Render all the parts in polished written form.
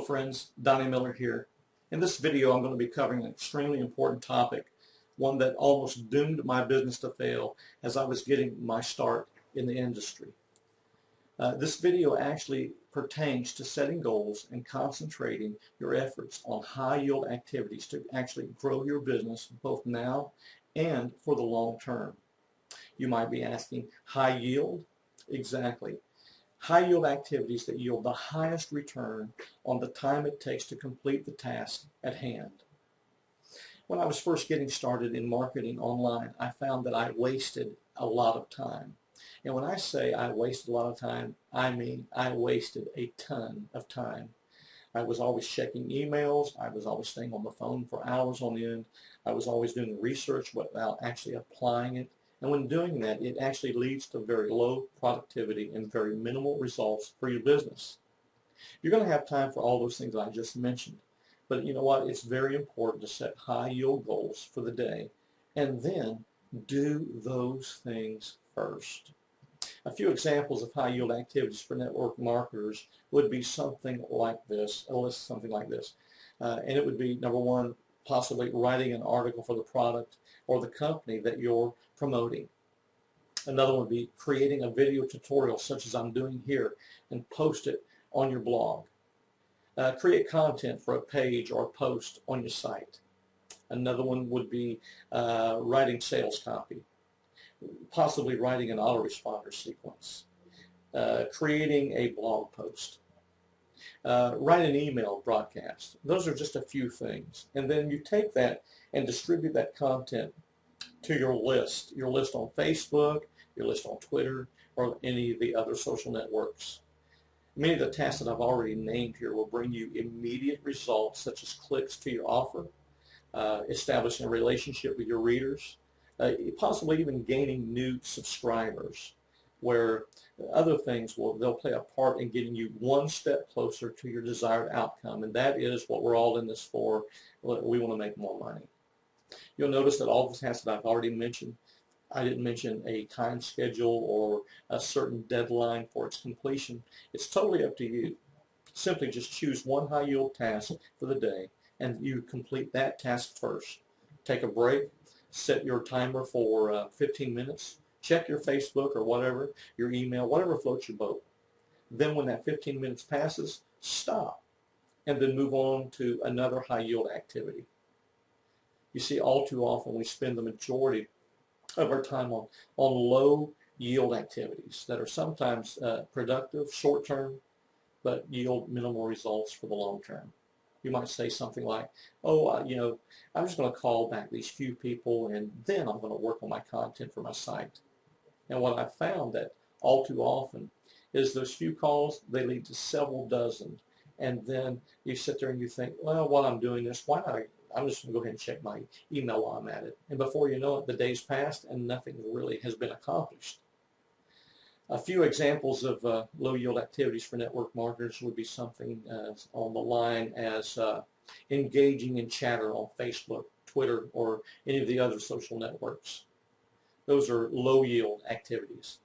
friends, Donnie Miller here. In this video I'm going to be covering an extremely important topic, one that almost doomed my business to fail as I was getting my start in the industry. This video actually pertains to setting goals and concentrating your efforts on high yield activities to actually grow your business both now and for the long term. You might be asking, high yield? Exactly. High yield activities that yield the highest return on the time it takes to complete the task at hand. When I was first getting started in marketing online, I found that I wasted a lot of time. And when I say I wasted a lot of time, I mean I wasted a ton of time. I was always checking emails. I was always staying on the phone for hours on end. I was always doing research without actually applying it. And when doing that, it actually leads to very low productivity and very minimal results for your business. You're going to have time for all those things that I just mentioned. But you know what? It's very important to set high yield goals for the day and then do those things first. A few examples of high yield activities for network marketers would be something like this, a list something like this. And it would be, number one, possibly writing an article for the product or the company that you're promoting. Another one would be creating a video tutorial such as I'm doing here and post it on your blog. Create content for a page or a post on your site. Another one would be writing sales copy, possibly writing an autoresponder sequence, creating a blog post, write an email broadcast. Those are just a few things. And then you take that and distribute that content to your list on Facebook, your list on Twitter, or any of the other social networks. Many of the tasks that I've already named here will bring you immediate results such as clicks to your offer, establishing a relationship with your readers, possibly even gaining new subscribers, where other things they'll play a part in getting you one step closer to your desired outcome, and that is what we're all in this for. We want to make more money. You'll notice that all the tasks that I've already mentioned, I didn't mention a time schedule or a certain deadline for its completion. It's totally up to you. Simply just choose one high yield task for the day and you complete that task first. Take a break, set your timer for 15 minutes, check your Facebook or whatever, your email, whatever floats your boat. Then when that 15 minutes passes, stop and then move on to another high yield activity. You see, all too often we spend the majority of our time on low yield activities that are sometimes productive short term but yield minimal results for the long term. You might say something like, oh, you know, I'm just going to call back these few people and then I'm going to work on my content for my site. And what I found that all too often is those few calls, they lead to several dozen. And then you sit there and you think, well, while I'm doing this, why not? I'm just going to go ahead and check my email while I'm at it. And before you know it, the day's passed and nothing really has been accomplished. A few examples of low yield activities for network marketers would be something on the line as engaging in chatter on Facebook, Twitter, or any of the other social networks. Those are low yield activities.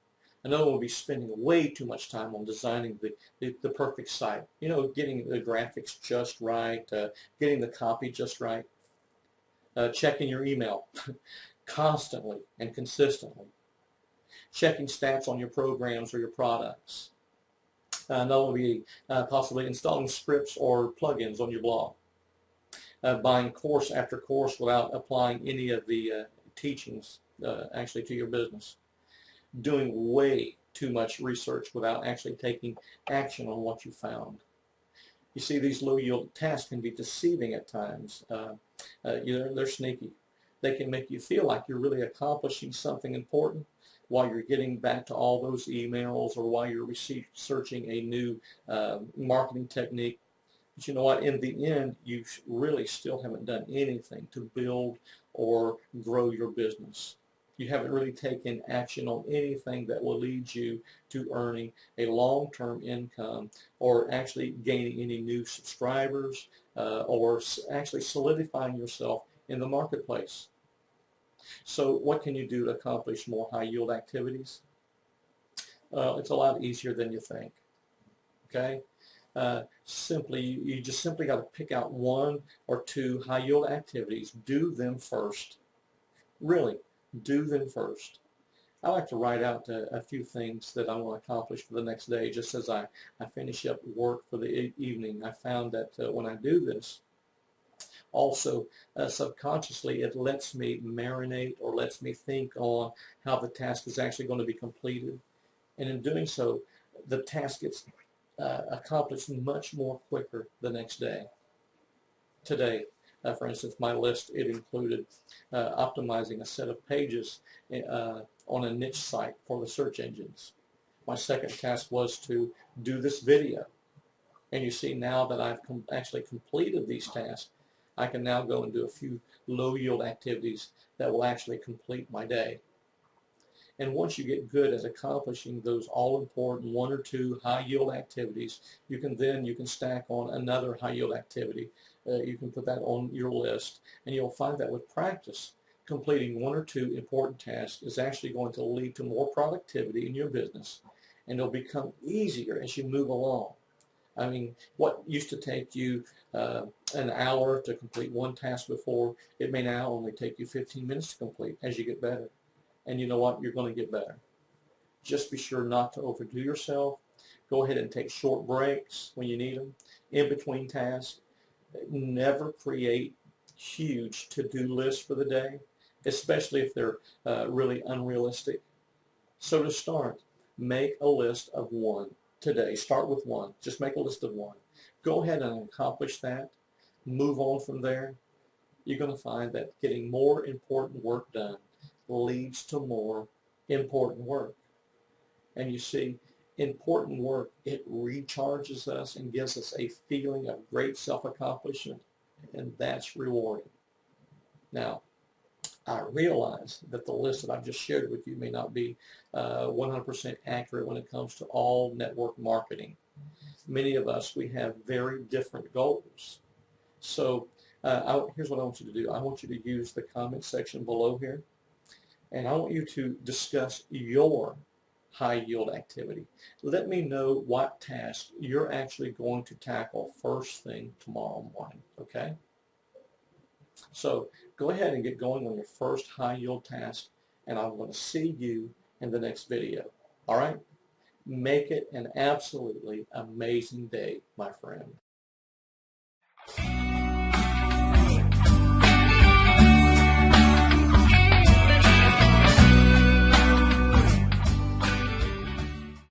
Another one would be spending way too much time on designing the perfect site. You know, getting the graphics just right, getting the copy just right, checking your email constantly and consistently, checking stats on your programs or your products. Another would be possibly installing scripts or plugins on your blog, buying course after course without applying any of the teachings actually to your business, doing way too much research without actually taking action on what you found. You see, these low yield tasks can be deceiving at times. They're sneaky. They can make you feel like you're really accomplishing something important while you're getting back to all those emails or while you're researching a new marketing technique. But you know what? In the end, you really still haven't done anything to build or grow your business. You haven't really taken action on anything that will lead you to earning a long-term income or actually gaining any new subscribers or actually solidifying yourself in the marketplace. So what can you do to accomplish more high yield activities? It's a lot easier than you think. Okay? you just simply got to pick out one or two high yield activities. Do them first. Really, do them first. I like to write out a few things that I want to accomplish for the next day just as I finish up work for the evening. I found that when I do this, also subconsciously it lets me marinate or lets me think on how the task is actually going to be completed. And in doing so, the task gets accomplished much more quicker the next day. Today, for instance, my list, it included optimizing a set of pages on a niche site for the search engines. My second task was to do this video. And you see now that I've actually completed these tasks, I can now go and do a few low yield activities that will actually complete my day. And once you get good at accomplishing those all-important one or two high-yield activities, you can stack on another high-yield activity. You can put that on your list, and you'll find that with practice, completing one or two important tasks is actually going to lead to more productivity in your business, and it'll become easier as you move along. I mean, what used to take you an hour to complete one task before, it may now only take you 15 minutes to complete as you get better. And you know what? You're going to get better. Just be sure not to overdo yourself. Go ahead and take short breaks when you need them, in between tasks. Never create huge to-do lists for the day, especially if they're really unrealistic. So to start, make a list of one today. Start with one. Just make a list of one. Go ahead and accomplish that. Move on from there. You're going to find that getting more important work done leads to more important work. And you see, important work, it recharges us and gives us a feeling of great self-accomplishment, and that's rewarding. Now, I realize that the list that I've just shared with you may not be 100% accurate when it comes to all network marketing. Many of us, we have very different goals. So here's what I want you to do. I want you to use the comment section below here, and I want you to discuss your high yield activity. Let me know what task you're actually going to tackle first thing tomorrow morning, okay? So go ahead and get going on your first high yield task, and I'm going to see you in the next video. All right? Make it an absolutely amazing day, my friend.